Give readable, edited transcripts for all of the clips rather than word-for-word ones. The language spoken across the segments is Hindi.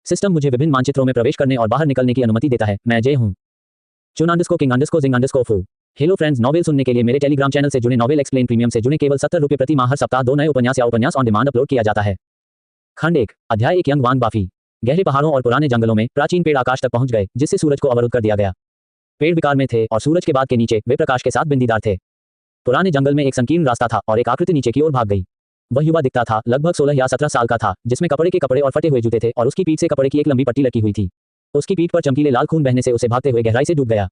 सिस्टम मुझे विभिन्न मानचित्रों में प्रवेश करने और बाहर निकलने की अनुमति देता है। मैं जय हूँ। *King_Zing_Foo। हेलो फ्रेंड्स, नॉवेल सुनने के लिए मेरे टेलीग्राम चैनल से जुड़े, नॉवेल एक्सप्लेन प्रीमियम से जुड़े। केवल 70 रुपये प्रति माह, हर सप्ताह 2 नए उपन्यास या उपन्यास ऑन डिमांड अपलोड किया जाता है। खंड 1, अध्याय 1, यंग वांग बाफी। गहरे पहाड़ों और पुराने जंगलों में प्राचीन पेड़ आकाश तक पहुंच गए, जिससे सूरज को अवरुद्ध कर दिया गया। पेड़ विकार में थे और सूरज के बाद के नीचे वे प्रकाश के साथ बिंदीदार थे। पुराने जंगल में एक संकीर्ण रास्ता था और एक आकृति नीचे की ओर भाग गई। वह युवा दिखता था, लगभग 16 या 17 साल का था, जिसमें कपड़े के कपड़े और फटे हुए जूते थे और उसकी पीठ से कपड़े की एक लंबी पट्टी लगी हुई थी। उसकी पीठ पर चमकीले लाल खून बहने से उसे भागते हुए गहराई से डूब गया।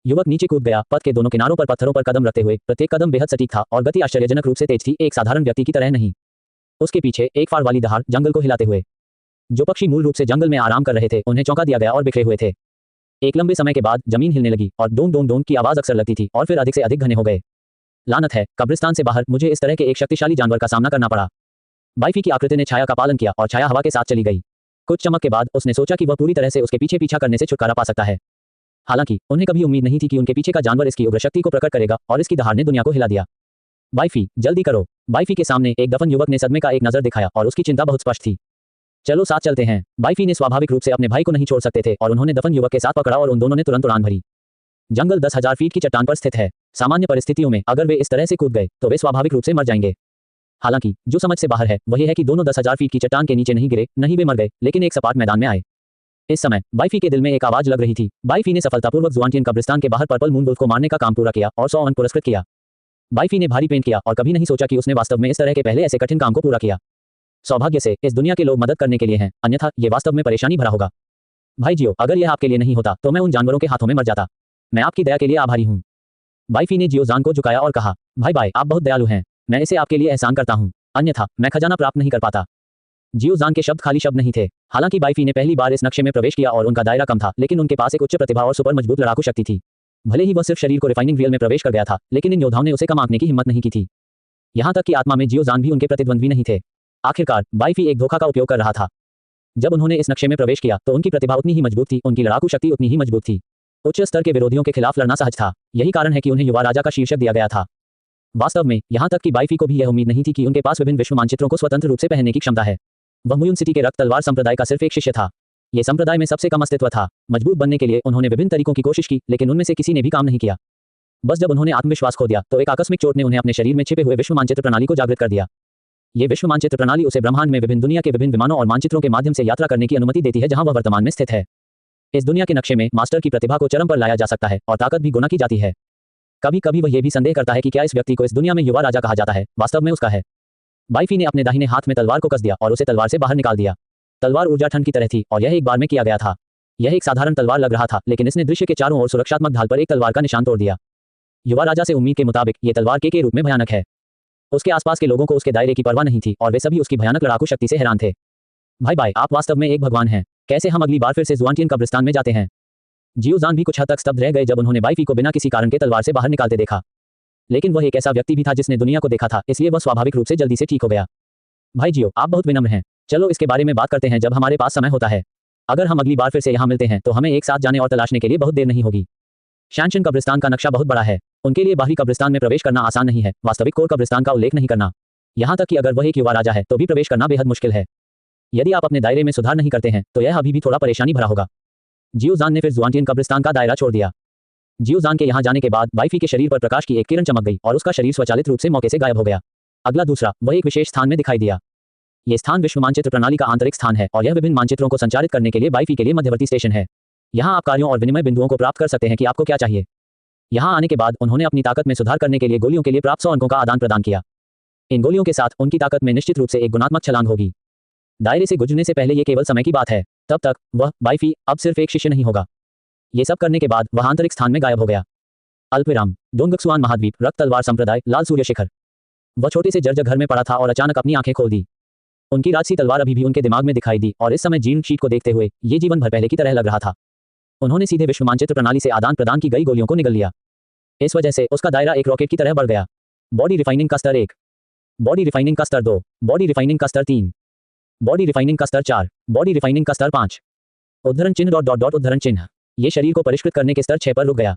युवक नीचे कूद गया, पथ के दोनों किनारों पर पत्थरों पर कदम रखते हुए। प्रत्येक कदम बेहद सटीक था और गति आश्चर्यजनक रूप से तेज थी, एक साधारण व्यक्ति की तरह नहीं। उसके पीछे एक फाड़ वाली दहाड़ जंगल को हिलाते हुए। जो पक्षी मूल रूप से जंगल में आराम कर रहे थे, उन्हें चौंका दिया गया और बिखरे हुए थे। एक लंबे समय के बाद जमीन हिलने लगी और डोंग डोंग डोंग की आवाज अक्सर लगती थी और फिर अधिक से अधिक घने हो गए। लानत है, कब्रिस्तान से बाहर मुझे इस तरह के एक शक्तिशाली जानवर का सामना करना पड़ा। बाइफी की आकृति ने छाया का पालन किया और छाया हवा के साथ चली गई। कुछ चमक के बाद उसने सोचा कि वह पूरी तरह से उसके पीछे पीछा करने से छुटकारा पा सकता है। हालांकि उन्हें कभी उम्मीद नहीं थी कि उनके पीछे का जानवर इसकी उग्र शक्ति को प्रकट करेगा और इसकी दहाड़ ने दुनिया को हिला दिया। बाइफी, जल्दी करो। बाइफी के सामने एक दफन युवक ने सदमे का एक नजर दिखाया और उसकी चिंता बहुत स्पष्ट थी। चलो साथ चलते हैं। बाइफी ने स्वाभाविक रूप से अपने भाई को नहीं छोड़ सकते थे और उन्होंने दफन युवक के साथ पकड़ा और उन दोनों ने तुरंत उड़ान भरी। जंगल 10,000 फीट की चट्टान पर स्थित है। सामान्य परिस्थितियों में अगर वे इस तरह से कूद गए तो वे स्वाभाविक रूप से मर जाएंगे। हालांकि जो समझ से बाहर है वह यह है कि दोनों 10,000 फीट की चट्टान के नीचे नहीं गिरे, नहीं वे मर गए, लेकिन एक सपाट मैदान में आए। इस समय बाइफी के दिल में एक आवाज लग रही थी। बाइफी ने सफलतापूर्वक ज़ुआनटियन कब्रिस्तान के बाहर पर्पल मून वुल्फ को मारने का काम पूरा किया और 100 अंक पुरस्कृत किया। बाइफी ने भारी पेंट किया और कभी नहीं सोचा कि उसने वास्तव में इस तरह के पहले ऐसे कठिन काम को पूरा किया। सौभाग्य से इस दुनिया के लोग मदद करने के लिए हैं, अन्यथा ये वास्तव में परेशानी भरा होगा। भाई जियो, अगर यह आपके लिए नहीं होता तो मैं उन जानवरों के हाथों में मर जाता। मैं आपकी दया के लिए आभारी हूँ। बाइफी ने जियो जान को झुकाया और कहा, भाई आप बहुत दयालु हैं, मैं इसे आपके लिए एहसान करता हूँ, अन्यथा मैं खजाना प्राप्त नहीं कर पाता। जियो जान के शब्द खाली शब्द नहीं थे। हालांकि बाइफी ने पहली बार इस नक्शे में प्रवेश किया और उनका दायरा कम था, लेकिन उनके पास एक उच्च प्रतिभा और सुपर मजबूत लड़ाकू शक्ति थी। भले ही वह सिर्फ शरीर को रिफाइनिंग व्हील में प्रवेश कर गया था, लेकिन इन योद्धाओं ने उसे कम आंकने की हिम्मत नहीं की थी। यहाँ तक कि आत्मा में जियो जान भी उनके प्रतिद्वंद्वी नहीं थे। आखिरकार बाइफी एक धोखा का उपयोग कर रहा था। जब उन्होंने इस नक्शे में प्रवेश किया तो उनकी प्रतिभा उतनी ही मजबूत थी, उनकी लड़ाकू शक्ति उतनी ही मजबूत थी। उच्च स्तर के विरोधियों के खिलाफ लड़ना सहज था। यही कारण है कि उन्हें युवा राजा का शीर्षक दिया गया था। वास्तव में यहाँ तक कि बाइफी को भी यह उम्मीद नहीं थी कि उनके पास विभिन्न विश्व मानचित्रों को स्वतंत्र रूप से पहनने की क्षमता है। वह मुयुन सिटी के रक्त तलवार संप्रदाय का सिर्फ एक शिष्य था। यह संप्रदाय में सबसे कम अस्तित्व था। मजबूत बनने के लिए उन्होंने विभिन्न तरीकों की कोशिश की, लेकिन उनमें से किसी ने भी काम नहीं किया। बस जब उन्होंने आत्मविश्वास खो दिया तो एक आकस्मिक चोट ने उन्हें अपने शरीर में छिपे हुए विश्व मानचित्र प्रणाली को जागृत कर दिया। ये विश्व मानचित्र प्रणाली उसे ब्रह्मांड में विभिन्न दुनिया के विभिन्न विमानों और मानचित्रों के माध्यम से यात्रा करने की अनुमति देती है, जहां वह वर्तमान में स्थित है। इस दुनिया के नक्शे में मास्टर की प्रतिभा को चरम पर लाया जा सकता है और ताकत भी गुना की जाती है। कभी कभी वह यह भी संदेह करता है कि क्या इस व्यक्ति को इस दुनिया में युवा राजा कहा जाता है, वास्तव में उसका है। बाइफी ने अपने दाहिने हाथ में तलवार को कस दिया और उसे तलवार से बाहर निकाल दिया। तलवार ऊर्जा ठंड की तरह थी और यह एक बार में किया गया था। यह एक साधारण तलवार लग रहा था, लेकिन इसने दृश्य के चारों ओर सुरक्षात्मक ढाल पर एक तलवार का निशान तोड़ दिया। युवा राजा से उम्मीद के मुताबिक यह तलवार के रूप में भयानक है। उसके आसपास के लोगों को उसके दायरे की परवाह नहीं थी और वे सभी उसकी भयानक लड़ाकू शक्ति से हैरान थे। भाई आप वास्तव में एक भगवान हैं। कैसे हम अगली बार फिर से ज़ुआनटियन कब्रिस्तान में जाते हैं? जियो जान भी कुछ हद तक स्तब्ध रह गए जब उन्होंने बाइफी को बिना किसी कारण के तलवार से बाहर निकालते देखा। लेकिन वह एक ऐसा व्यक्ति भी था जिसने दुनिया को देखा था, इसलिए वह स्वाभाविक रूप से जल्दी से ठीक हो गया। भाई जियो, आप बहुत विनम्र हैं। चलो इसके बारे में बात करते हैं जब हमारे पास समय होता है। अगर हम अगली बार फिर से यहाँ मिलते हैं तो हमें एक साथ जाने और तलाशने के लिए बहुत देर नहीं होगी। शैनशन कब्रिस्तान का नक्शा बहुत बड़ा है। उनके लिए बाहरी कब्रिस्तान में प्रवेश करना आसान नहीं है, वास्तविक कोर कब्रिस्तान का उल्लेख नहीं करना। यहाँ तक कि अगर वह एक युवा राजा है तो भी प्रवेश करना बेहद मुश्किल है। यदि आप अपने दायरे में सुधार नहीं करते हैं तो यह अभी भी थोड़ा परेशानी भरा होगा। जियो जान ने फिर ज़ुआनटियन कब्रिस्तान का दायरा छोड़ दिया। जियो जान के यहाँ जाने के बाद बाइफी के शरीर पर प्रकाश की एक किरण चमक गई और उसका शरीर स्वचालित रूप से मौके से गायब हो गया। अगला दूसरा, वह एक विशेष स्थान में दिखाई दिया। यह स्थान विश्व मानचित्र प्रणाली का आंतरिक स्थान है और यह विभिन्न मानचित्रों को संचालित करने के लिए बाइफी के लिए मध्यवर्ती स्टेशन है। यहाँ आप कार्यों और विनिमय बिंदुओं को प्राप्त कर सकते हैं कि आपको क्या चाहिए। यहाँ आने के बाद उन्होंने अपनी ताकत में सुधार करने के लिए गोलियों के लिए प्राप्त 100 अंकों का आदान प्रदान किया। इन गोलियों के साथ उनकी ताकत में निश्चित रूप से एक गुणात्मक छलांग होगी। दायरे से गुजरने से पहले ये केवल समय की बात है। तब तक वह बाइफी अब सिर्फ एक शिष्य नहीं होगा। ये सब करने के बाद वह आंतरिक स्थान में गायब हो गया। अल्पविराम, डोंगक्सुआन महाद्वीप, रक्त तलवार संप्रदाय, लाल सूर्य शिखर। वह छोटे से जर्जर घर में पड़ा था और अचानक अपनी आंखें खोल दी। उनकी राजसी तलवार अभी भी उनके दिमाग में दिखाई दी और इस समय जीर्ण शीट को देखते हुए ये जीवन भर पहले की तरह लग रहा था। उन्होंने सीधे विश्व मानचित्र प्रणाली से आदान प्रदान की गई गोलियों को निगल लिया। इस वजह से उसका दायरा एक रॉकेट की तरह बढ़ गया। बॉडी रिफाइनिंग का स्तर 1, बॉडी रिफाइनिंग का स्तर 2, बॉडी रिफाइनिंग का स्तर 3, बॉडी रिफाइनिंग का स्तर 4, बॉडी रिफाइनिंग का स्तर 5। उद्धरण चिन्ह ... उद्धरण चिन्ह। ये शरीर को परिष्कृत करने के स्तर 6 पर रुक गया।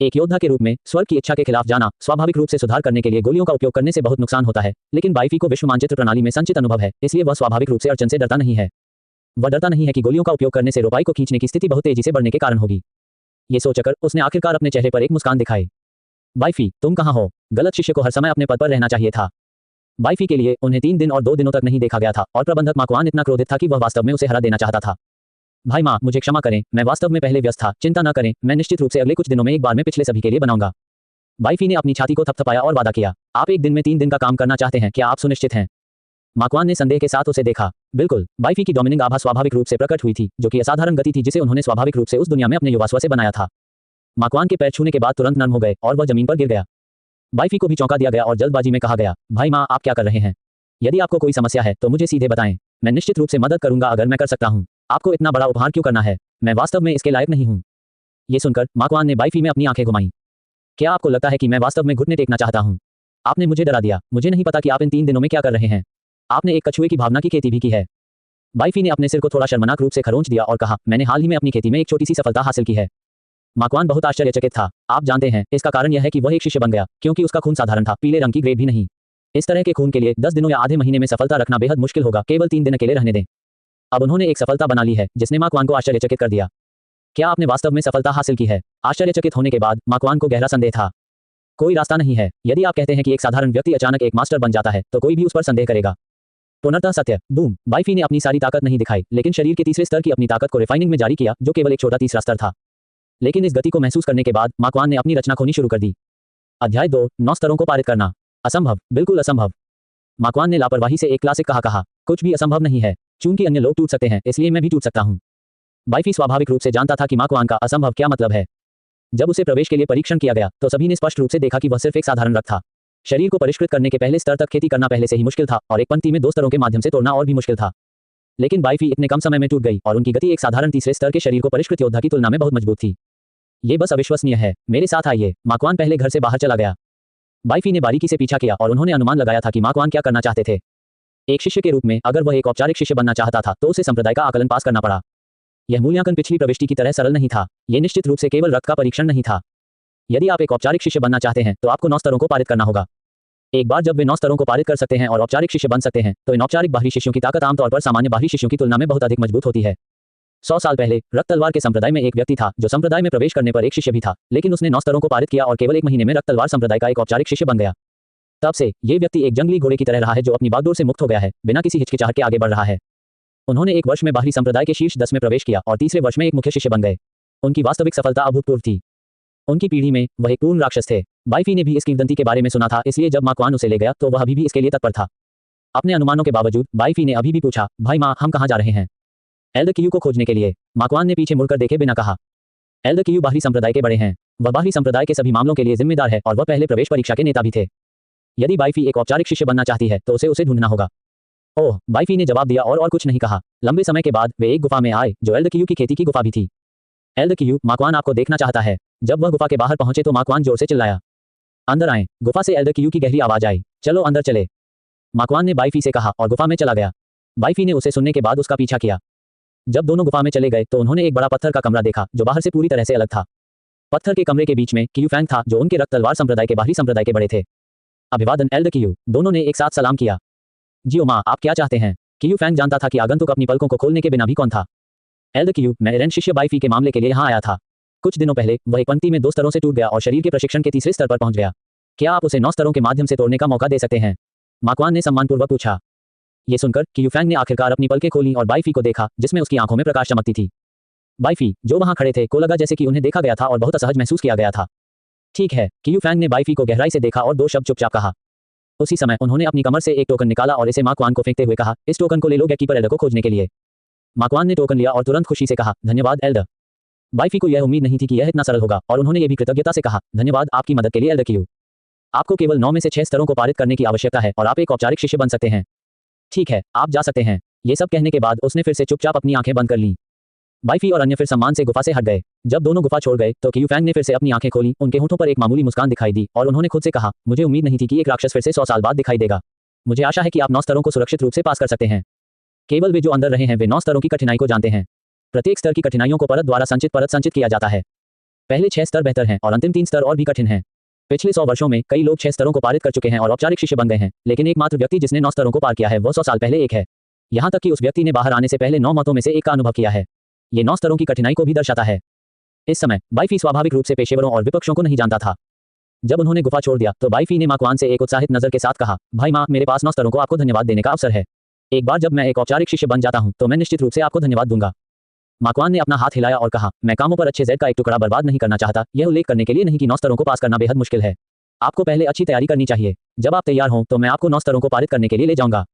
एक योद्धा के रूप में स्वर्ग की इच्छा के खिलाफ जाना स्वाभाविक रूप से सुधार करने के लिए गोलियों का उपयोग करने से बहुत नुकसान होता है, लेकिन बाइफी को विश्व मानचित्र प्रणाली में संचित अनुभव है, इसलिए वह स्वाभाविक रूप से अड़चन से डरता नहीं है। वह डरता नहीं है कि गोलियों का उपयोग करने से रोपाई को खींचने की स्थिति बहुत तेजी से बढ़ने के कारण होगी। ये सोचकर उसने आखिरकार अपने चेहरे पर एक मुस्कान दिखाई। बाइफी, तुम कहाँ हो? गलत शिष्य को हर समय अपने पद पर रहना चाहिए था। बाइफी के लिए उन्हें 3 दिन और 2 दिनों तक नहीं देखा गया था और प्रबंधक माकवान इतना क्रोधित था कि वह वास्तव में उसे हरा देना चाहता था। भाई माँ, मुझे क्षमा करें, मैं वास्तव में पहले व्यस्त था, चिंता न करें, मैं निश्चित रूप से अगले कुछ दिनों में एक बार में पिछले सभी के लिए बनाऊंगा। बाइफी ने अपनी छाती को थपथपाया और वादा किया। आप एक दिन में 3 दिन का काम करना चाहते हैं, क्या आप सुनिश्चित हैं? माकवान ने संदेह के साथ उसे देखा। बिल्कुल। बाइफी की डोमिनिंग आभा स्वाभाविक रूप से प्रकट हुई थी, जो कि असाधारण गति थी जिसे उन्होंने स्वाभाविक रूप से उस दुनिया में अपने युवा स्व से बनाया था। माकवान के पैर छूने के बाद तुरंत नर्म हो गए और वह जमीन पर गिर गया। बाइफी को भी चौंका दिया गया और जल्दबाजी में कहा गया, भाई माँ, आप क्या कर रहे हैं? यदि आपको कोई समस्या है तो मुझे सीधे बताएं, मैं निश्चित रूप से मदद करूंगा अगर मैं कर सकता हूं। आपको इतना बड़ा उपहार क्यों करना है? मैं वास्तव में इसके लायक नहीं हूं। ये सुनकर माकवान ने बाइफी में अपनी आंखें घुमाई। क्या आपको लगता है कि मैं वास्तव में घुटने टेकना चाहता हूं? आपने मुझे डरा दिया। मुझे नहीं पता कि आप इन 3 दिनों में क्या कर रहे हैं। आपने एक कछुए की भावना की खेती भी की है। बाइफी ने अपने सिर को थोड़ा शर्मनाक रूप से खरोंच दिया और कहा, मैंने हाल ही में अपनी खेती में एक छोटी सी सफलता हासिल की है। माकवान बहुत आश्चर्यचकित था। आप जानते हैं, इसका कारण यह है कि वह एक शिष्य बन गया, क्योंकि उसका खून साधारण था, पीले रंग की ग्रेड भी नहीं। इस तरह के खून के लिए 10 दिनों या आधे महीने में सफलता रखना बेहद मुश्किल होगा, केवल 3 दिन अकेले रहने दें। अब उन्होंने एक सफलता बना ली है जिसने माकवान को आश्चर्यचकित कर दिया। क्या आपने वास्तव में सफलता हासिल की है? आश्चर्यचकित होने के बाद माकवान को गहरा संदेह था। कोई रास्ता नहीं है। यदि आप कहते हैं कि एक साधारण व्यक्ति अचानक एक मास्टर बन जाता है तो कोई भी उस पर संदेह करेगा। पूर्णतः सत्य। बूम। बाइफी ने अपनी सारी ताकत नहीं दिखाई, लेकिन शरीर के तीसरे स्तर की अपनी ताकत को रिफाइनिंग में जारी किया, जो केवल एक छोटा तीसरा स्तर था। लेकिन इस गति को महसूस करने के बाद माकवान ने अपनी रचना खोनी शुरू कर दी। अध्याय 2, 9 स्तरों को पारित करना। असंभव, बिल्कुल असंभव। माकवान ने लापरवाही से एक क्लासिक कहा, कुछ भी असंभव नहीं है। चूंकि अन्य लोग टूट सकते हैं, इसलिए मैं भी टूट सकता हूं। बाइफी स्वाभाविक रूप से जानता था कि माकवान का असंभव क्या मतलब है। जब उसे प्रवेश के लिए परीक्षण किया गया तो सभी ने स्पष्ट रूप से देखा कि वह सिर्फ एक साधारण रथ था। शरीर को परिष्कृत करने के पहले स्तर तक खेती करना पहले से ही मुश्किल था और एक पंक्ति में 2 स्तरों के माध्यम से तोड़ना और भी मुश्किल था। लेकिन बाइफी इतने कम समय में टूट गई और उनकी गति एक साधारण तीसरे स्तर के शरीर को परिष्कृत योद्धा की तुलना में बहुत मजबूत थी। ये बस अविश्वसनीय है। मेरे साथ आइए। माकवान पहले घर से बाहर चला गया। बाइफी ने बारीकी से पीछा किया और उन्होंने अनुमान लगाया था कि माकवान क्या करना चाहते थे। एक शिष्य के रूप में अगर वह एक औपचारिक शिष्य बनना चाहता था तो उसे संप्रदाय का आकलन पास करना पड़ा। यह मूल्यांकन पिछली प्रविष्टि की तरह सरल नहीं था। यह निश्चित रूप से केवल रक्त का परीक्षण नहीं था। यदि आप एक औपचारिक शिष्य बनना चाहते हैं तो आपको 9 स्तरों को पारित करना होगा। एक बार जब वे 9 स्तरों को पारित कर सकते हैं और औपचारिक शिष्य बन सकते हैं तो इन औपचारिक बाहरी शिष्यों की ताकत आमतौर पर सामान्य बाहरी शिष्यों की तुलना में बहुत अधिक मजबूत होती है। 100 साल पहले रक्त तलवार के संप्रदाय में एक व्यक्ति था जो संप्रदाय में प्रवेश करने पर एक शिष्य भी था, लेकिन उसने 9 स्तरों को पारित किया और केवल 1 महीने में रक्त तलवार संप्रदाय का एक औपचारिक शिष्य बन गया। तब से ये व्यक्ति एक जंगली घोड़े की तरह रहा है जो अपनी बागडोर से मुक्त हो गया है, बिना किसी हिचकिचाहट के आगे बढ़ रहा है। उन्होंने 1 वर्ष में बाहरी संप्रदाय के शीर्ष 10 में प्रवेश किया और तीसरे वर्ष में एक मुख्य शिष्य बन गए। उनकी वास्तविक सफलता अभूतपूर्व थी। उनकी पीढ़ी में वह एक पूर्ण राक्षस थे। बाइफी ने भी इस किंवदंती के बारे में सुना था, इसलिए जब माकवान उसे ले गया तो वह अभी भी इसके लिए तत्पर था। अपने अनुमानों के बावजूद बाइफी ने अभी भी पूछा, भाई माँ, हम कहाँ जा रहे हैं? एल्डकियू को खोजने के लिए। माकवान ने पीछे मुड़कर देखे बिना कहा। एल्डकियू बाहरी संप्रदाय के बड़े हैं। वह बाहरी संप्रदाय के सभी मामलों के लिए जिम्मेदार है और वह पहले प्रवेश परीक्षा के नेता भी थे। यदि बाइफी एक औपचारिक शिष्य बनना चाहती है तो उसे ढूंढना होगा। ओह, बाइफी ने जवाब दिया और कुछ नहीं कहा। लंबे समय के बाद वे एक गुफा में आए जो एल्डकियू की खेती की गुफा भी थी। एल्डकियू, माकवान आपको देखना चाहता है। जब वह गुफा के बाहर पहुंचे तो माकवान जोर से चिल्लाया। अंदर आएं। गुफा से एल्डकियू की गहरी आवाज आई, चलो अंदर चले। माकवान ने बाइफी से कहा और गुफा में चला गया। बाइफी ने उसे सुनने के बाद उसका पीछा किया। जब दोनों गुफा में चले गए तो उन्होंने एक बड़ा पत्थर का कमरा देखा जो बाहर से पूरी तरह से अलग था। पत्थर के कमरे के बीच में कियू फैंग था जो उनके रक्त तलवार संप्रदाय के बाहरी संप्रदाय के बड़े थे। अभिवादन एल्डकियू। दोनों ने एक साथ सलाम किया। जियो माँ, आप क्या चाहते हैं? कियू फैंग जानता था कि आगंतुक अपनी पलकों को खोलने के बिना भी कौन था। एल्डकियू, मैं एरेंट शिष्य बाइफी के मामले के लिए यहाँ आया था। कुछ दिनों पहले वह एक पंक्ति में 2 स्तरों से टूट गया और शरीर के प्रशिक्षण के तीसरे स्तर पर पहुंच गया। क्या आप उसे 9 स्तरों के माध्यम से तोड़ने का मौका दे सकते हैं? माकवान ने सम्मानपूर्वक पूछा। ये सुनकर कियू फैंग ने आखिरकार अपनी पलकें खोली और बाइफी को देखा जिसमें उसकी आंखों में प्रकाश चमकती थी। बाइफी, जो वहां खड़े थे, को लगा जैसे कि उन्हें देखा गया था और बहुत असहज महसूस किया गया था। ठीक है। कियू फैंग ने बाइफी को गहराई से देखा और 2 शब्द चुपचाप कहा। उसी समय उन्होंने अपनी कमर से एक टोकन निकाला और इसे माकवान को फेंकते हुए कहा, इस टोकन को ले लो गैपकीपर एल्डर को खोजने के लिए। माकवान ने टोकन लिया और तुरंत खुशी से कहा, धन्यवाद एल्डर। बाइफी को यह उम्मीद नहीं थी कि यह इतना सरल होगा और उन्होंने ये भी कृतज्ञता से कहा, धन्यवाद आपकी मदद के लिए एल्डकियू। आपको केवल 9 में से 6 स्तरों को पारित करने की आवश्यकता है और आप एक औपचारिक शिष्य बन सकते हैं। ठीक है, आप जा सकते हैं। ये सब कहने के बाद उसने फिर से चुपचाप अपनी आंखें बंद कर लीं। बाइफी और अन्य फिर सम्मान से गुफा से हट गए। जब दोनों गुफा छोड़ गए तो कियू फैंग ने फिर से अपनी आंखें खोली। उनके होठों पर एक मामूली मुस्कान दिखाई दी और उन्होंने खुद से कहा, मुझे उम्मीद नहीं थी कि एक राक्षस फिर से 100 साल बाद दिखाई देगा। मुझे आशा है कि आप 9 स्तरों को सुरक्षित रूप से पास कर सकते हैं। केवल वे जो अंदर रहे हैं वे 9 स्तरों की कठिनाई को जानते हैं। प्रत्येक स्तर की कठिनाइयों को परत द्वारा संचित किया जाता है। पहले 6 स्तर बेहतर हैं और अंतिम 3 स्तर और भी कठिन हैं। पिछले 100 वर्षों में कई लोग 6 स्तरों को पारित कर चुके हैं और औपचारिक शिष्य बन गए हैं, लेकिन एकमात्र व्यक्ति जिसने 9 स्तरों को पार किया है वह 100 साल पहले एक है। यहाँ तक कि उस व्यक्ति ने बाहर आने से पहले 9 मौतों में से एक का अनुभव किया है। ये 9 स्तरों की कठिनाई को भी दर्शाता है। इस समय बाइफी स्वाभाविक रूप से पेशेवरों और विपक्षों को नहीं जानता था। जब उन्होंने गुफा छोड़ दिया तो बाइफी ने माकवान से एक उत्साहित नजर के साथ कहा, भाई माँ, मेरे पास 9 स्तरों को आपको धन्यवाद देने का अवसर है। एक बार जब मैं एक औपचारिक शिष्य बन जाता हूँ तो मैं निश्चित रूप से आपको धन्यवाद दूंगा। माकवान ने अपना हाथ हिलाया और कहा, मैं कामों पर अच्छे ज़ेड का एक टुकड़ा बर्बाद नहीं करना चाहता, यह उल्लेख करने के लिए नहीं कि 9 स्तरों को पास करना बेहद मुश्किल है। आपको पहले अच्छी तैयारी करनी चाहिए। जब आप तैयार हों तो मैं आपको 9 स्तरों को पारित करने के लिए ले जाऊंगा।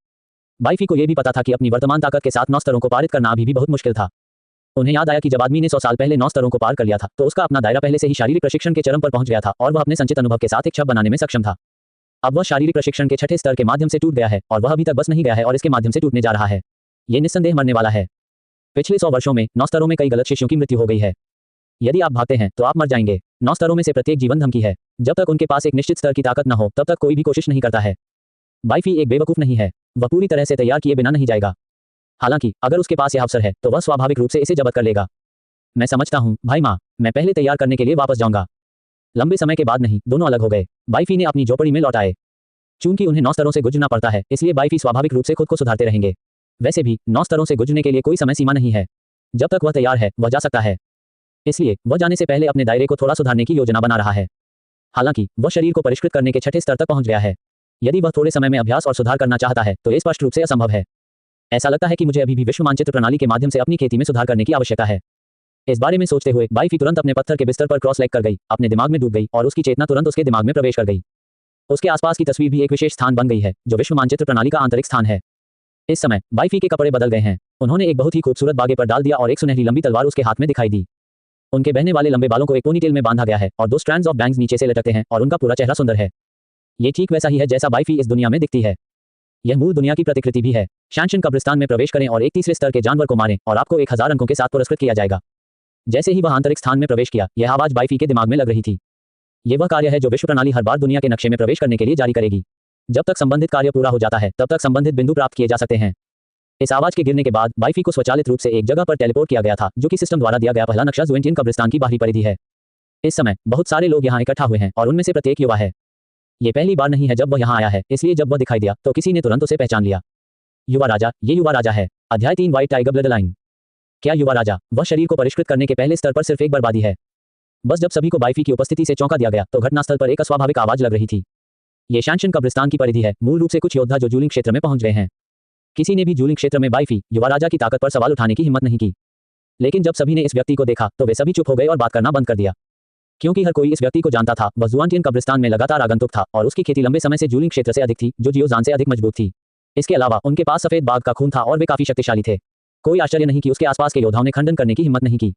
बाइफी को यह भी पता था कि अपनी वर्तमान ताकत के साथ 9 स्तरों को पारित करना अभी भी बहुत मुश्किल था। उन्हें याद आया कि जब आदमी ने 100 साल पहले 9 स्तरों को पार कर लिया था तो उसका अपना दायरा पहले से ही शारीरिक प्रशिक्षण के चरम पर पहुंच गया था और वह अपने संचित अनुभव के साथ एक छब बनाने में सक्षम था। अब वह शारीरिक प्रशिक्षण के छठे स्तर के माध्यम से टूट गया है और वह अभी तक बस नहीं गया है और इसके माध्यम से टूटने जा रहा है। ये निस्संदेह मरने वाला है। पिछले 100 वर्षों में 9 स्तरों में कई गलत शिष्यों की मृत्यु हो गई है। यदि आप भागते हैं तो आप मर जाएंगे। 9 स्तरों में से प्रत्येक जीवन धमकी है। जब तक उनके पास एक निश्चित स्तर की ताकत न हो तब तक कोई भी कोशिश नहीं करता है। बाइफी एक बेवकूफ नहीं है। वह पूरी तरह से तैयार किए बिना नहीं जाएगा। हालांकि अगर उसके पास यह अवसर है तो वह स्वाभाविक रूप से इसे जब्त कर लेगा। मैं समझता हूँ भाई माँ, मैं पहले तैयार करने के लिए वापस जाऊंगा। लंबे समय के बाद नहीं, दोनों अलग हो गए। बाइफी ने अपनी झोपड़ी में लौट आए। चूंकि उन्हें 9 स्तरों से गुजरना पड़ता है इसलिए बाइफी स्वाभाविक रूप से खुद को सुधारते रहेंगे। वैसे भी 9 स्तरों से गुजरने के लिए कोई समय सीमा नहीं है। जब तक वह तैयार है वह जा सकता है। इसलिए वह जाने से पहले अपने दायरे को थोड़ा सुधारने की योजना बना रहा है। हालांकि वह शरीर को परिष्कृत करने के छठे स्तर तक पहुंच गया है। यदि वह थोड़े समय में अभ्यास और सुधार करना चाहता है तो यह स्पष्ट रूप से असंभव है। ऐसा लगता है कि मुझे अभी भी विश्व मानचित्र प्रणाली के माध्यम से अपनी खेती में सुधार करने की आवश्यकता है। इस बारे में सोचते हुए बाइफी तुरंत अपने पत्थर के बिस्तर पर क्रॉस लेग कर गई, अपने दिमाग में डूब गई और उसकी चेतना तुरंत उसके दिमाग में प्रवेश कर गई। उसके आसपास की तस्वीर भी एक विशेष स्थान बन गई है जो विश्व मानचित्र प्रणाली का आंतरिक स्थान है। इस समय बाइफी के कपड़े बदल गए हैं। उन्होंने एक बहुत ही खूबसूरत बागे पर डाल दिया और एक सुनहरी लंबी तलवार उसके हाथ में दिखाई दी। उनके बहने वाले लंबे बालों को एक पोनीटेल में बांधा गया है और 2 स्ट्रैंड्स ऑफ बैंग्स नीचे से लटकते हैं और उनका पूरा चेहरा सुंदर है। ये ठीक वैसा ही है जैसा बाइफी इस दुनिया में दिखती है। यह मूल दुनिया की प्रतिकृति भी है। शैनशन कब्रिस्तान में प्रवेश करें और एक तीसरे स्तर के जानवर को मारें और आपको 1000 अंकों के साथ पुरस्कृत किया जाएगा। जैसे ही वह आंतरिक स्थान में प्रवेश किया, यह आवाज बाइफी के दिमाग में लग रही थी। यह वह कार्य है जो विश्व प्रणाली हर बार दुनिया के नक्शे में प्रवेश करने के लिए जारी करेगी। जब तक संबंधित कार्य पूरा हो जाता है तब तक संबंधित बिंदु प्राप्त किए जा सकते हैं। इस आवाज के गिरने के बाद बाइफी को स्वचालित रूप से एक जगह पर टेलीपोर्ट किया गया था जो कि सिस्टम द्वारा दिया गया पहला नक्शा जुएंटियन कब्रिस्तान की बाहरी परिधि है। इस समय बहुत सारे लोग यहाँ इकट्ठा हुए हैं और उनमें से प्रत्येक युवा है। ये पहली बार नहीं है जब वह यहाँ आया है, इसलिए जब वह दिखाई दिया तो किसी ने तुरंत उसे पहचान लिया। युवा राजा, ये युवा राजा है। अध्याय 3 व्हाइट टाइगर ब्लड लाइन। क्या युवा राजा? वह शरीर को परिष्कृत करने के पहले स्तर पर सिर्फ एक बर्बादी है। बस जब सभी को बाइफी की उपस्थिति से चौंका दिया गया तो घटनास्थल पर एक अस्वाभाविक आवाज लग रही थी। ये शैनशन कब्रिस्तान की परिधि है, मूल रूप से कुछ योद्धा जो जूलिंग क्षेत्र में पहुंच गए हैं। किसी ने भी जूलिंग क्षेत्र में बाइफी युवा राजा की ताकत पर सवाल उठाने की हिम्मत नहीं की। लेकिन जब सभी ने इस व्यक्ति को देखा तो वे सभी चुप हो गए और बात करना बंद कर दिया, क्योंकि हर कोई इस व्यक्ति को जानता था। वह जुआनटियन कब्रिस्तान में लगातार आगंतुक था और उसकी खेती लंबे समय से जूलिंग क्षेत्र से अधिक थी जो जियोजान से अधिक मजबूत थी। इसके अलावा उनके पास सफेद बाघ का खून था और वे काफी शक्तिशाली थे। कोई आश्चर्य नहीं कि उसके आसपास के योद्धाओं ने खंडन करने की हिम्मत नहीं की।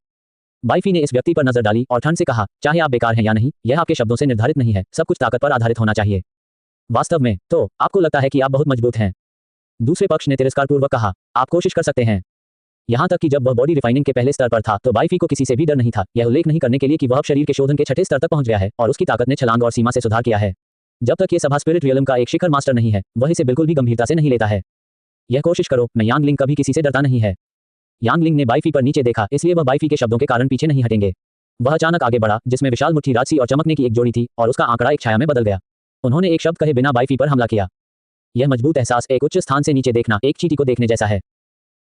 बाइफी ने इस व्यक्ति पर नजर डाली और ठंड से कहा, चाहे आप बेकार हैं या नहीं, यह आपके शब्दों से निर्धारित नहीं है, सब कुछ ताकत पर आधारित होना चाहिए। वास्तव में तो आपको लगता है कि आप बहुत मजबूत हैं। दूसरे पक्ष ने तिरस्कारपूर्वक कहा, आप कोशिश कर सकते हैं। यहाँ तक कि जब वह बॉडी रिफाइनिंग के पहले स्तर पर था तो बाइफी को किसी से भी डर नहीं था, यह उल्लेख नहीं करने के लिए कि वह अब शरीर के शोधन के छठे स्तर तक पहुंच गया है और उसकी ताकत ने छलांग और सीमा से सुधार किया है। जब तक ये सभा स्पिरिट रियलम का एक शिखर मास्टर नहीं है, वह इसे बिल्कुल भी गंभीरता से नहीं लेता है। यह कोशिश करो, मैं यांग लिंग कभी किसी से डरता नहीं है। यांग लिंग ने बाइफी पर नीचे देखा, इसलिए वह बाइफी के शब्दों के कारण पीछे नहीं हटेंगे। वह अचानक आगे बढ़ा जिसमें विशाल मुट्ठी राजसी और चमकने की एक जोड़ी थी और उसका आंकड़ा एक छाया में बदल गया। उन्होंने एक शब्द कहे बिना बाइफी पर हमला किया। यह मजबूत एहसास एक उच्च स्थान से नीचे देखना एक चींटी को देखने जैसा है।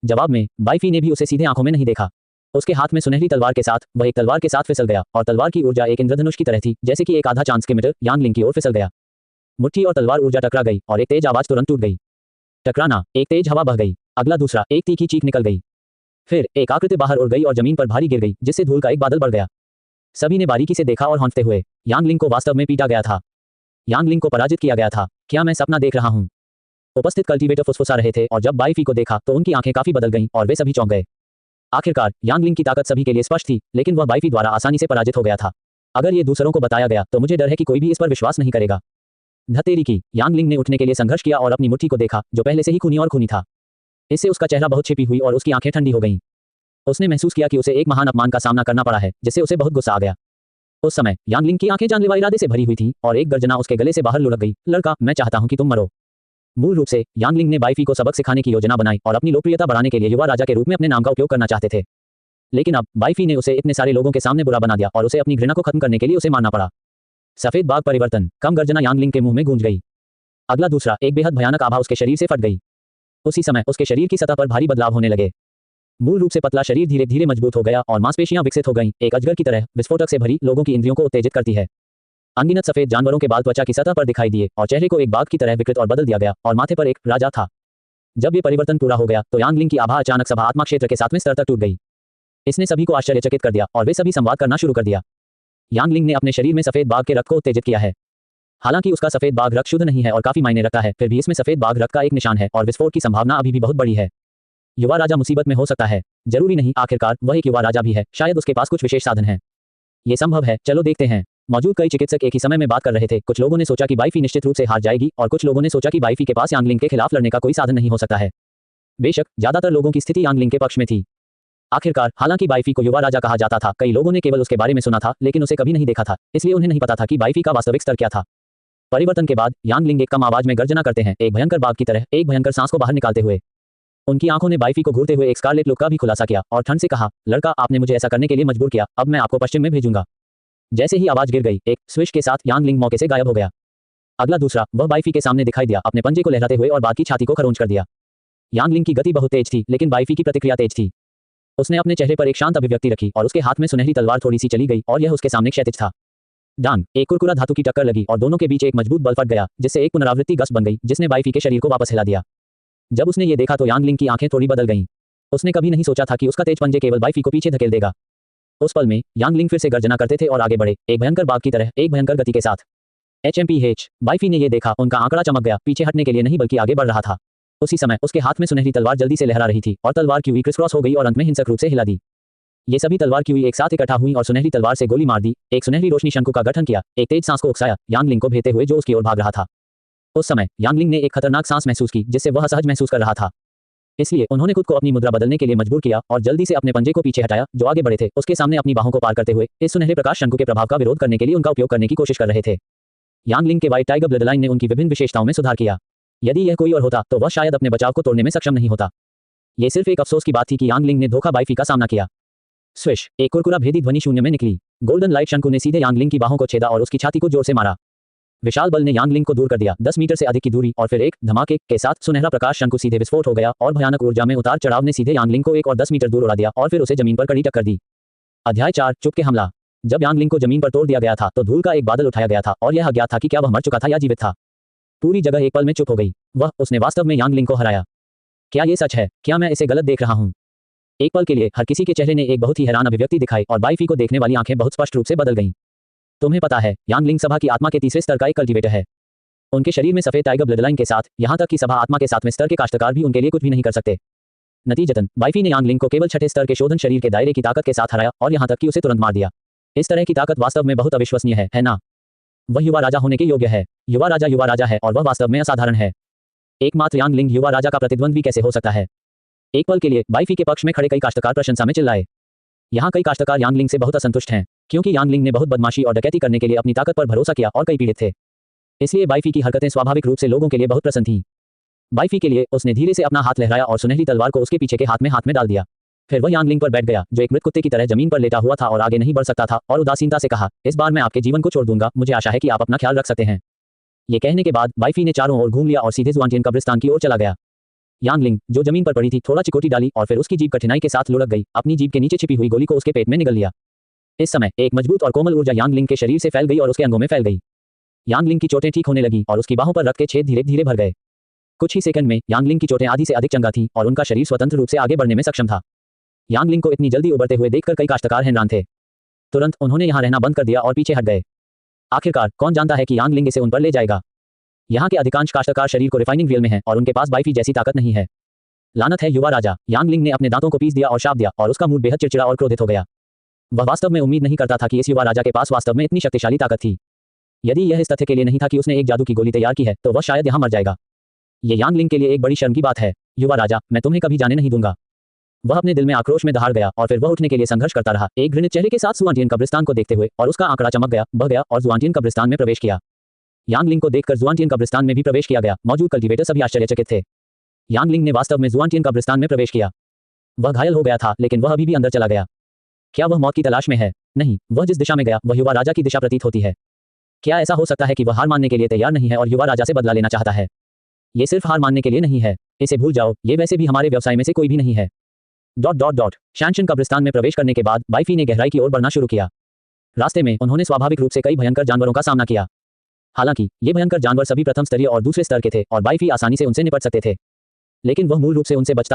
जवाब में बाइफी ने भी उसे सीधे आंखों में नहीं देखा। उसके हाथ में सुनहरी तलवार के साथ वह एक तलवार के साथ फिसल गया और तलवार की ऊर्जा एक इंद्रधनुष की तरह थी, जैसे कि एक आधा चांस के मीटर यांग लिंग की ओर फिसल गया। मुट्ठी और तलवार ऊर्जा टकरा गई और एक तेज आवाज तुरंत टूट गई। टकराना, एक तेज हवा बह गई, अगला दूसरा, एक तीखी चीख निकल गई। फिर एक आकृति बाहर उड़ गई और जमीन पर भारी गिर गई, जिससे धूल का एक बादल बढ़ गया। सभी ने बारीकी से देखा और हौंकते हुए। यांग लिंग को वास्तव में पीटा गया था। यांग लिंग को पराजित किया गया था। क्या मैं सपना देख रहा हूँ? उपस्थित कल्टीवेटर फुसफुसा रहे थे और जब बाइफी को देखा तो उनकी आंखें काफी बदल गईं और वे सभी चौंक गए। आखिरकार यांग लिंग की ताकत सभी के लिए स्पष्ट थी, लेकिन वह बाइफी द्वारा आसानी से पराजित हो गया था। अगर ये दूसरों को बताया गया तो मुझे डर है कि कोई भी इस पर विश्वास नहीं करेगा। धतेरी की। यांग लिंग ने उठने के लिए संघर्ष किया और अपनी मुट्ठी को देखा जो पहले से ही खूनी और खूनी था। इससे उसका चेहरा बहुत छिपी हुई और उसकी आंखें ठंडी हो गईं। उसने महसूस किया कि उसे एक महान अपमान का सामना करना पड़ा है, जिससे उसे बहुत गुस्सा आ गया। उस समय यांग लिंग की आंखें जानलेवा इरादे से भरी हुई थीं और एक गर्जना उसके गले से बाहर लुढ़क गई, लड़का, मैं चाहता हूं कि तुम मरो। मूल रूप से यांग लिंग ने बाइफी को सबक सिखाने की योजना बनाई और अपनी लोकप्रियता बढ़ाने के लिए युवा राजा के रूप में अपने नाम का उपयोग करना चाहते थे। लेकिन अब बाइफी ने उसे इतने सारे लोगों के सामने बुरा बना दिया और उसे अपनी घृणा को खत्म करने के लिए उसे मारना पड़ा। सफेद बाघ परिवर्तन। कम गर्जना यांग लिंग के मुंह में गूंज गई। अगला दूसरा, एक बेहद भयानक आभा उसके शरीर से फट गई। उसी समय उसके शरीर की सतह पर भारी बदलाव होने लगे। मूल रूप से पतला शरीर धीरे धीरे मजबूत हो गया और मांसपेशियां विकसित हो गईं। एक अजगर की तरह विस्फोटक से भरी लोगों की इंद्रियों को उत्तेजित करती है। अनगिनत सफेद जानवरों के बाल त्वचा की सतह पर दिखाई दिए और चेहरे को एक बाघ की तरह विकृत और बदल दिया गया और माथे पर एक राजा था। जब ये परिवर्तन पूरा हो गया तो यांगलिंग की आभा अचानक सभा आत्मा क्षेत्र के 7वें स्तर तक टूट गई। इसने सभी को आश्चर्यचकित कर दिया और वे सभी संवाद करना शुरू कर दिया। यांगलिंग ने अपने शरीर में सफेद बाघ के रक्त को उत्तेजित किया है। हालांकि उसका सफेद बाघ रक्त शुद्ध नहीं है और काफी मायने रखता है, फिर भी इसमें सफेद बाघ रक्त का एक निशान है और विस्फोट की संभावना अभी भी बहुत बड़ी है। युवा राजा मुसीबत में हो सकता है। जरूरी नहीं, आखिरकार वह एक युवा राजा भी है, शायद उसके पास कुछ विशेष साधन है। ये संभव है, चलो देखते हैं। मौजूद कई चिकित्सक एक ही समय में बात कर रहे थे। कुछ लोगों ने सोचा कि बाइफी निश्चित रूप से हार जाएगी और कुछ लोगों ने सोचा कि बाइफी के पास यांगलिंग के खिलाफ लड़ने का कोई साधन नहीं हो सकता है। बेशक ज्यादातर लोगों की स्थिति यांगलिंग के पक्ष में थी। आखिरकार हालांकि बाइफी को युवा राजा कहा जाता था, कई लोगों ने केवल उसके बारे में सुना था लेकिन उसे कभी नहीं देखा था, इसलिए उन्हें नहीं पता था कि बाइफी का वास्तविक स्तर क्या था। परिवर्तन के बाद यांगलिंग एक कम आवाज में गर्जना करते हैं, एक भयंकर बाघ की तरह, एक भयंकर सांस को बाहर निकालते हुए। उनकी आंखों ने बाइफी को घूरते हुए एक स्कारलेट लुक का भी खुलासा किया और ठंड से कहा, लड़का, आपने मुझे ऐसा करने के लिए मजबूर किया, अब मैं आपको पश्चिम में भेजूंगा। जैसे ही आवाज गिर गई, एक स्विश के साथ यांगलिंग मौके से गायब हो गया। अगला दूसरा, वह बाइफी के सामने दिखाई दिया, अपने पंजे को लहराते हुए और बाघ की छाती को खरोंच कर दिया। यांगलिंग की गति बहुत तेज थी लेकिन बाइफी की प्रतिक्रिया तेज थी। उसने अपने चेहरे पर एक शांत अभिव्यक्ति रखी और उसके हाथ में सुनहरी तलवार थोड़ी सी चली गई और यह उसके सामने क्षैतिज था। डांग, एक कुरकुरा धातु की टक्कर लगी और दोनों के बीच एक मजबूत बल फट गया, जिससे एक पुनरावृत्ति गश्त बन गई जिसने बाइफी के शरीर को वापस हिला दिया। जब उसने ये देखा तो यांगलिंग की आंखें थोड़ी बदल गईं। उसने कभी नहीं सोचा था कि उसका तेज पंजे केवल बाइफी को पीछे धकेल देगा। उस पल में यांगलिंग फिर से गर्जना करते थे और आगे बढ़े, एक भयंकर बाघ की तरह, एक भयंकर गति के साथ। HMPH, बाइफी ने यह देखा, उनका आंकड़ा चमक गया, पीछे हटने के लिए नहीं बल्कि आगे बढ़ रहा था। उसी समय उसके हाथ में सुनहरी तलवार जल्दी से लहरा रही थी और तलवार क्यूई क्रिसक्रॉस हो गई और अंत में हिंसक रूप से हिला दी। ये सभी तलवार क्यूई एक साथ इकट्ठा हुई और सुनहरी तलवार से गोली मार दी। एक सुनहरी रोशनी शंकु का गठन किया, एक तेज सांस को उकसाया, यांगलिंग को भेजते हुए जो उसकी ओर भाग रहा था। उस समय यांगलिंग ने एक खतरनाक सांस महसूस की जिससे वह असहज महसूस कर रहा था। इसलिए उन्होंने खुद को अपनी मुद्रा बदलने के लिए मजबूर किया और जल्दी से अपने पंजे को पीछे हटाया जो आगे बढ़े थे। उसके सामने अपनी बाहों को पार करते हुए इस सुनहरे प्रकाश शंकु के प्रभाव का विरोध करने के लिए उनका उपयोग करने की कोशिश कर रहे थे। यांगलिंग के व्हाइट टाइगर ब्लडलाइन ने उनकी विभिन्न विशेषताओं में सुधार किया। यदि यह कोई और होता तो वह शायद अपने बचाव को तोड़ने में सक्षम नहीं होता। यह सिर्फ एक अफसोस की बात थी कि यांगलिंग ने धोखा बाइफी का सामना किया। स्विश, एक कुरकुरा भेदी ध्वनि शून्य में निकली। गोल्डन लाइट शंकु ने सीधे यांगलिंग की बाहों को छेदा और उसकी छाती को जोर से मारा। विशाल बल ने यांगलिंग को दूर कर दिया, 10 मीटर से अधिक की दूरी, और फिर एक धमाके के साथ सुनहरा प्रकाश शंकु सीधे विस्फोट हो गया और भयानक ऊर्जा में उतार चढ़ाव ने सीधे यांगलिंग को 1 और 10 मीटर दूर उड़ा दिया और फिर उसे जमीन पर कड़ी टक्कर दी। अध्याय 4, चुपके हमला। जब यांगलिंग को जमीन पर तोड़ दिया गया था तो धूल का एक बादल उठाया गया था और यह अज्ञात था कि क्या वह मर चुका था या जीवित था। पूरी जगह एक पल में चुप हो गई। उसने वास्तव में यांगलिंग को हराया। क्या ये सच है? क्या मैं इसे गलत देख रहा हूँ? एक पल के लिए हर किसी के चेहरे ने एक बहुत ही हैरान अभिव्यक्ति दिखाई और बाइफी को देखने वाली आंखें बहुत स्पष्ट रूप से बदल गईं। तुम्हें पता है, यांगलिंग सभा की आत्मा के तीसरे स्तर का एक कल्टीवेटर है। उनके शरीर में सफेद टाइगर ब्लडलाइन के साथ, यहां तक कि सभा आत्मा के 7वें स्तर के काश्तकार भी उनके लिए कुछ भी नहीं कर सकते। नतीजतन बाइफी ने यांगलिंग को केवल 6ठे स्तर के शोधन शरीर के दायरे की ताकत के साथ हराया और यहां तक कि उसे तुरंत मार दिया। इस तरह की ताकत वास्तव में बहुत अविश्वसनीय है ना? वह युवा राजा होने के योग्य है। युवा राजा है और वह वास्तव में असाधारण है। एकमात्र यांगलिंग युवा राजा का प्रतिद्वंद्वी कैसे हो सकता है? एक पल के लिए बाइफी के पक्ष में खड़े कई काश्तकार प्रशंसा में चिल्लाए। यहाँ कई काश्तकार यांगलिंग से बहुत असंतुष्ट हैं क्योंकि यांगलिंग ने बहुत बदमाशी और डकैती करने के लिए अपनी ताकत पर भरोसा किया और कई पीड़ित थे। इसलिए बाइफी की हरकतें स्वाभाविक रूप से लोगों के लिए बहुत प्रसन्न थीं। बाइफी के लिए उसने धीरे से अपना हाथ लहराया और सुनहरी तलवार को उसके पीछे के हाथ में डाल दिया। फिर वह यांगलिंग पर बैठ गया जो एक मृत कुत्ते की तरह जमीन पर लेटा हुआ था और आगे नहीं बढ़ सकता था, और उदासीनता से कहा, इस बार मैं आपके जीवन को छोड़ दूंगा, मुझे आशा है कि आप अपना ख्याल रख सकते हैं। ये कहने के बाद बाइफी ने चारों ओर घूम लिया और सीधे जुआनटियन कब्रिस्तान की ओर चला गया। यांगलिंग, जो जमीन पर पड़ी थी, थोड़ा चिकोटी डाली और फिर उसकी जीभ कठिनाई के साथ लुढ़क गई। अपनी जीभ के नीचे छिपी हुई गोली को उसके पेट में निगल लिया। इस समय एक मजबूत और कोमल ऊर्जा यांगलिंग के शरीर से फैल गई और उसके अंगों में फैल गई। यांगलिंग की चोटें ठीक होने लगी और उसकी बाहों पर रक्त के छेद धीरे धीरे भर गए। कुछ ही सेकंड में यांगलिंग की चोटें आधी से अधिक चंगा थीं और उनका शरीर स्वतंत्र रूप से आगे बढ़ने में सक्षम था। यांगलिंग को इतनी जल्दी उबरते हुए देखकर कई काश्तकार हैरान थे। तुरंत उन्होंने यहाँ रहना बंद कर दिया और पीछे हट गए। आखिरकार कौन जानता है कि यांगलिंग इसे उन पर ले जाएगा। यहाँ के अधिकांश काश्तकार शरीर को रिफाइनिंग व्हील में हैं और उनके पास बाइफी जैसी ताकत नहीं है। लानत है युवा राजा। यांगलिंग ने अपने दांतों को पीस दिया और शाप दिया और उसका मूड बेहद चिड़चिड़ा और क्रोधित हो गया। वह वास्तव में उम्मीद नहीं करता था कि इस युवा राजा के पास वास्तव में इतनी शक्तिशाली ताकत थी। यदि यह इस तथ्य के लिए नहीं था कि उसने एक जादू की गोली तैयार की है तो वह शायद यहाँ मर जाएगा। ये यांगलिंग के लिए एक बड़ी शर्म की बात है। युवा राजा, मैं तुम्हें कभी जाने नहीं दूंगा। वह अपने दिल में आक्रोश में दहाड़ गया और फिर वह उठने के लिए संघर्ष करता रहा, एक घृणित चेहरे के साथ जुआनटियन कब्रिस्तान को देखते हुए, और उसका आंकड़ा चमक गया, बह गया और जुआनटियन कब्रिस्तान में प्रवेश किया। यांगलिंग को देखकर जुआनटियन कब्रिस्तान में भी प्रवेश किया गया। मौजूद कल्टीवेटर सभी आश्चर्यचकित थे। यांगलिंग ने वास्तव में जुआनटियन कब्रिस्तान में प्रवेश किया। वह घायल हो गया था लेकिन वह अभी भी अंदर चला गया। क्या वह मौत की तलाश में है? नहीं, वह जिस दिशा में गया वह युवा राजा की दिशा प्रतीत होती है। क्या ऐसा हो सकता है कि वह हार मानने के लिए तैयार नहीं है और युवा राजा से बदला लेना चाहता है? ये सिर्फ हार मानने के लिए नहीं है। इसे भूल जाओ, ये वैसे भी हमारे व्यवसाय में से कोई भी नहीं है। शैनशन कब्रिस्तान में प्रवेश करने के बाद बाइफी ने गहराई की ओर बढ़ना शुरू किया। रास्ते में उन्होंने स्वाभाविक रूप से कई भयंकर जानवरों का सामना किया। हालांकि ये भयंकर जानवर सभी प्रथम स्तरीय और दूसरे स्तर के थे और बाइफी आसानी से उनसे निपट सकते थे, लेकिन वह मूल रूप से उनसे बचता था।